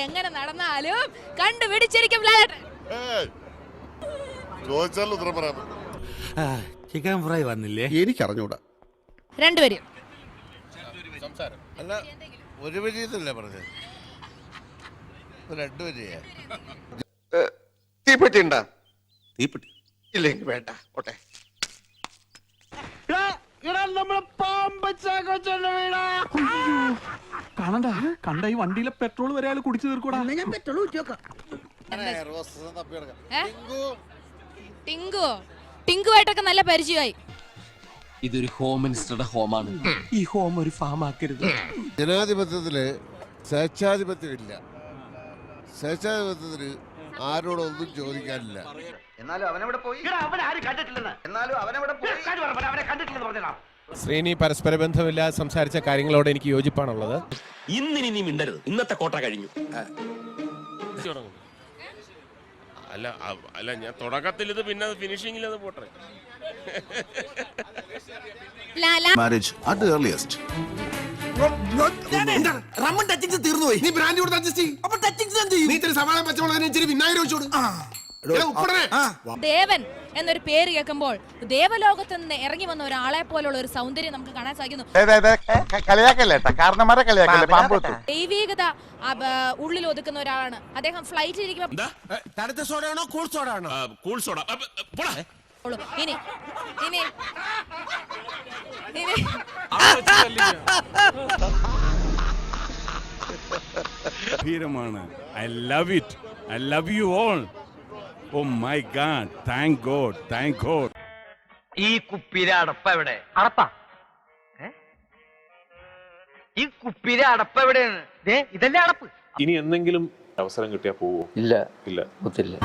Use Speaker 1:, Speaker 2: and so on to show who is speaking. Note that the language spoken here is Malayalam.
Speaker 1: എങ്ങനെ നടന്നാലും കണ്ടുപിടിച്ചിരിക്കും ലാലേട്ടൻ.
Speaker 2: ചിക്കൻ ഫ്രൈ വന്നില്ലേ?
Speaker 3: എനിക്കറിഞ്ഞൂടാ.
Speaker 1: രണ്ടുപേരും
Speaker 4: അല്ല, ഒരു വരിയതല്ലേ പറഞ്ഞത്? രണ്ടുപേരെയാ.
Speaker 3: തീപ്പെട്ടി ഉണ്ടാ?
Speaker 4: തീപ്പെട്ടി
Speaker 3: ഇല്ലെങ്കിൽ വേണ്ട, ഓട്ടെ.
Speaker 5: കാണണ്ട, കണ്ട ഈ വണ്ടിയിലെ പെട്രോൾ വരെ ആള് കുടിച്ചു തീർക്കൂടാ.
Speaker 1: ഞാൻ പെട്രോൾ ടിങ്കുവായിട്ടൊക്കെ നല്ല പരിചയമായി.
Speaker 6: ഇതൊരു ഹോം മിനിസ്റ്ററുടെ ഹോമാണ്. ഈ ഹോം ഒരു ഫാം ആക്കരുത്.
Speaker 4: ജനാധിപത്യത്തില് സ്വേച്ഛാധിപത്യമില്ല. സ്വേച്ഛാധിപത്യത്തിന് ആരോടൊന്നും ചോദിക്കാനില്ല.
Speaker 7: ശ്രീനി പരസ്പര ബന്ധമില്ലാതെ സംസാരിച്ച കാര്യങ്ങളോട് എനിക്ക് യോജിപ്പാണുള്ളത്.
Speaker 6: ഇന്നിനി നീ മിണ്ടരുത്. ഇന്നത്തെ കോട്ട കഴിഞ്ഞു.
Speaker 7: അല്ല ഞാൻ തുടക്കത്തിൽ ഇത് പിന്നെ ഫിനിഷിംഗിൽ അത് പോട്ടെ.
Speaker 3: Marriage at the earliest.
Speaker 2: റമ്മൻ ടച്ചിങ്സ് തീർന്നുപോയി.
Speaker 3: നീ ബ്രാൻഡ് കൊടുത്ത് അഡ്ജസ്റ്റ് ചെയ്യ്.
Speaker 2: അപ്പൊ ടച്ചിങ്സ് എന്ത് ചെയ്യും?
Speaker 3: നീ ഇത്തിരി സവാള പച്ചമുളകിന് ഇച്ചിരി വിനാഗിരി ഒഴിച്ചോട്.
Speaker 1: ദേവൻ എന്നൊരു പേര് കേൾക്കുമ്പോൾ ദേവലോകത്ത് നിന്ന് ഇറങ്ങി വന്ന ഒരാളെ പോലുള്ള ഒരു സൗന്ദര്യം നമുക്ക് കാണാൻ സാധിക്കുന്നു. ദൈവീകത ഉള്ളിൽ ഒതുക്കുന്ന ഒരാളാണ് അദ്ദേഹം. ഫ്ലൈറ്റിൽ ഇരിക്കുമ്പോൾ
Speaker 2: തണുത്ത സോഡയാണോ കൂൾ സോഡ ആണോ?
Speaker 7: Cool soda.
Speaker 1: ഇനി ഇനി ഇനി
Speaker 8: ധീരമാണ്. I love it. I love you all. Oh my God. Thank God. Thank God.
Speaker 9: ഈ കുപ്പിയിലെ അടപ്പ് എവിടെ? അടപ്പാ? ഈ കുപ്പിയിലെ അടപ്പ് എവിടെയാണ്? ഇതല്ലേ അടപ്പ്.
Speaker 10: ഇനി എന്തെങ്കിലും അവസരം കിട്ടിയാൽ പോവോ?
Speaker 9: ഇല്ല,
Speaker 10: ഇല്ല.
Speaker 9: ഒത്തില്ല.